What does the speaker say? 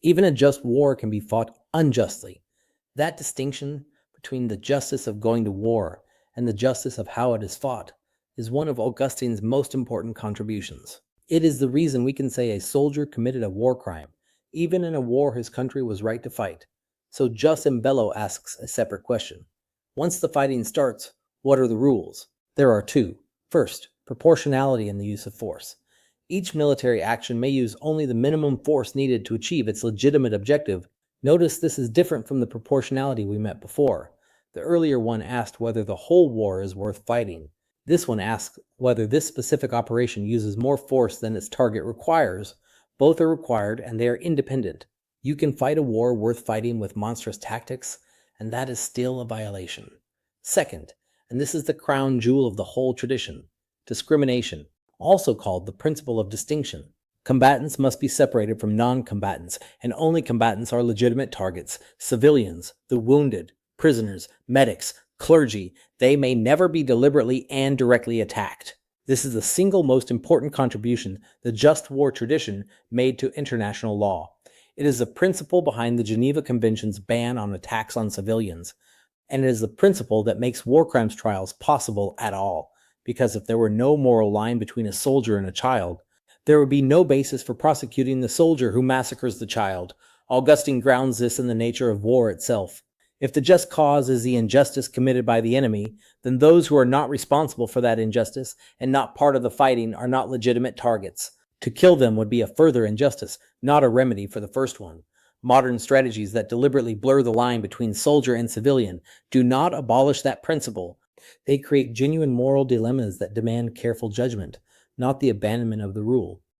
Even a just war can be fought unjustly. That distinction between the justice of going to war and the justice of how it is fought is one of Augustine's most important contributions. It is the reason we can say a soldier committed a war crime, even in a war his country was right to fight. So JUS and Bello asks a separate question. Once the fighting starts, what are the rules? There are two. First, proportionality in the use of force. Each military action may use only the minimum force needed to achieve its legitimate objective. Notice this is different from the proportionality we met before. The earlier one asked whether the whole war is worth fighting. This one asks whether this specific operation uses more force than its target requires. Both are required and they are independent. You can fight a war worth fighting with monstrous tactics, and that is still a violation. Second, and this is the crown jewel of the whole tradition, discrimination, also called the principle of distinction. Combatants must be separated from non-combatants, and only combatants are legitimate targets. Civilians, the wounded, prisoners, medics, clergy, they may never be deliberately and directly attacked. This is the single most important contribution the just war tradition made to international law. It is the principle behind the Geneva Conventions' ban on attacks on civilians, and it is the principle that makes war crimes trials possible at all. Because if there were no moral line between a soldier and a child, there would be no basis for prosecuting the soldier who massacres the child. Augustine grounds this in the nature of war itself. If the just cause is the injustice committed by the enemy, then those who are not responsible for that injustice and not part of the fighting are not legitimate targets. To kill them would be a further injustice, not a remedy for the first one. Modern strategies that deliberately blur the line between soldier and civilian do not abolish that principle. They create genuine moral dilemmas that demand careful judgment, not the abandonment of the rule.